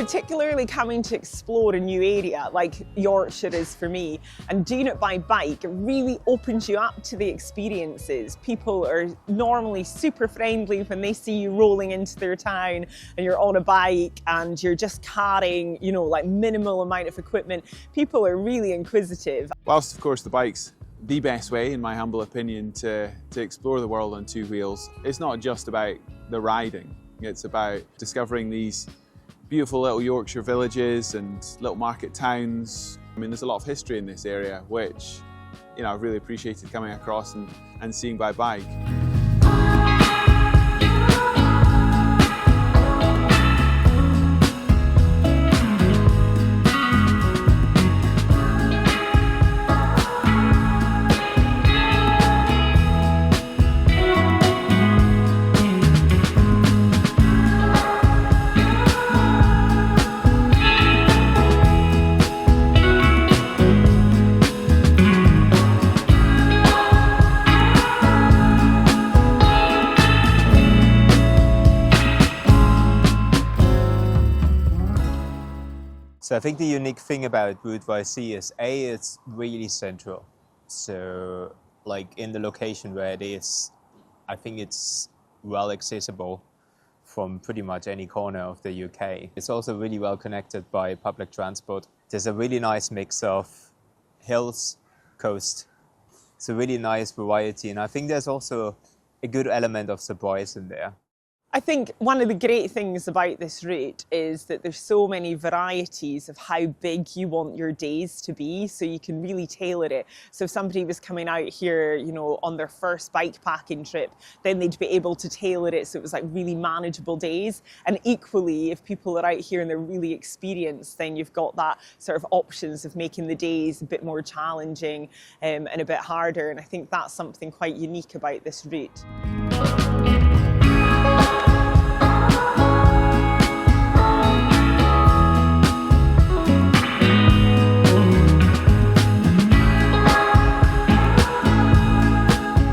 particularly coming to explore a new area like Yorkshire is for me, and doing it by bike, it really opens you up to the experiences. People are normally super friendly when they see you rolling into their town and you're on a bike and you're just carrying, you know, like minimal amount of equipment. People are really inquisitive. Whilst of course the bike's the best way, in my humble opinion, to explore the world on two wheels, it's not just about the riding. It's about discovering these beautiful little Yorkshire villages and little market towns. I mean, there's a lot of history in this area, which, you know, I've really appreciated coming across and seeing by bike. So I think the unique thing about Route YC is A, it's really central. So like in the location where it is, I think it's well accessible from pretty much any corner of the UK. It's also really well connected by public transport. There's a really nice mix of hills, coast. It's a really nice variety, and I think there's also a good element of surprise in there. I think one of the great things about this route is that there's so many varieties of how big you want your days to be, so you can really tailor it. So if somebody was coming out here, you know, on their first bikepacking trip, then they'd be able to tailor it so it was like really manageable days. And equally, if people are out here and they're really experienced, then you've got that sort of options of making the days a bit more challenging and a bit harder. And I think that's something quite unique about this route.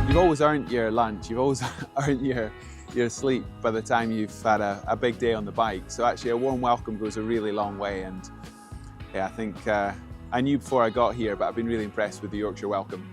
You've always earned your lunch, you've always earned your sleep by the time you've had a big day on the bike. So actually a warm welcome goes a really long way, and yeah, I think I knew before I got here, but I've been really impressed with the Yorkshire welcome.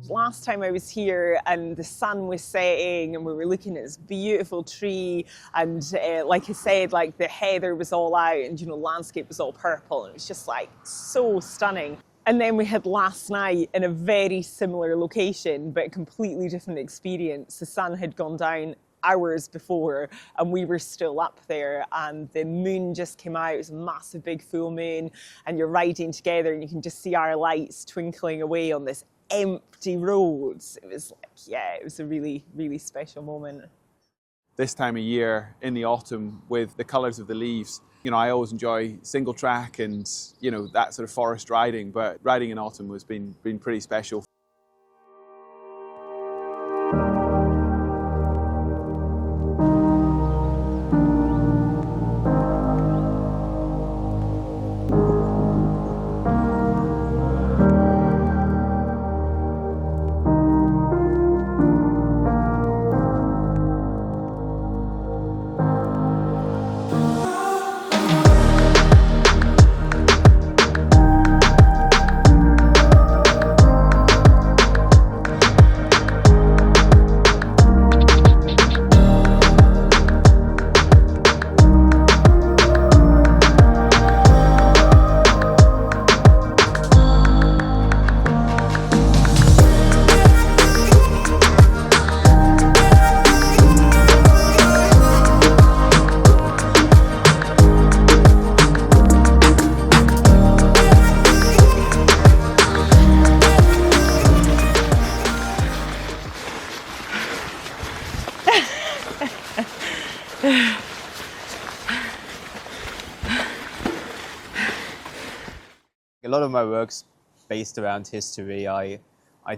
Last time I was here and the sun was setting and we were looking at this beautiful tree and like I said, like the heather was all out and, you know, landscape was all purple and it was just like so stunning. And then we had last night in a very similar location, but a completely different experience. The sun had gone down hours before and we were still up there and the moon just came out. It was a massive big full moon and you're riding together and you can just see our lights twinkling away on this empty roads. It was like, yeah, it was a really, really special moment. This time of year in the autumn with the colours of the leaves, you know, I always enjoy single track and, you know, that sort of forest riding, but riding in autumn has been pretty special. A lot of my work's based around history. I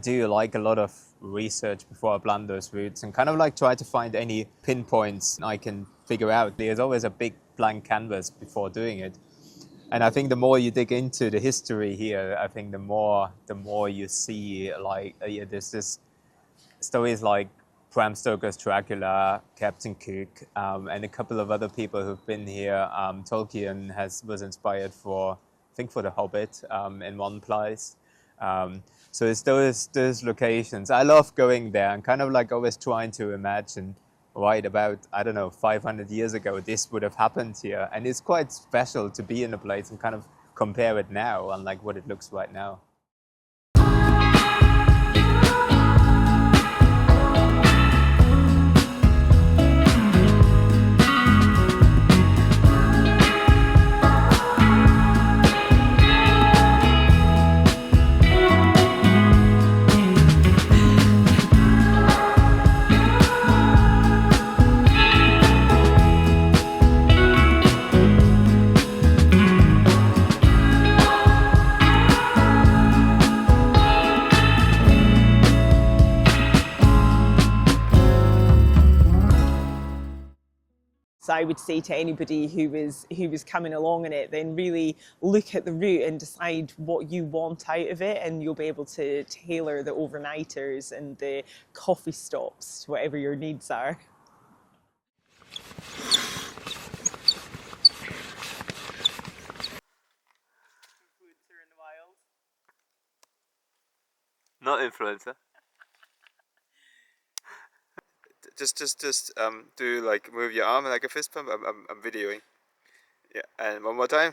do like a lot of research before I plan those routes and kind of like try to find any pinpoints I can figure out. There's always a big blank canvas before doing it. And I think the more you dig into the history here, I think the more you see, like, there's this stories like Bram Stoker's Dracula, Captain Cook, and a couple of other people who've been here. Tolkien was inspired for, I think, for The Hobbit in one place. So it's those locations. I love going there and kind of like always trying to imagine, right, about, I don't know, 500 years ago, this would have happened here. And it's quite special to be in a place and kind of compare it now and like what it looks right now. So I would say to anybody who was coming along in it, then really look at the route and decide what you want out of it, and you'll be able to tailor the overnighters and the coffee stops to whatever your needs are. Not influencer. Just do like move your arm like a fist pump. I'm videoing. Yeah, and one more time.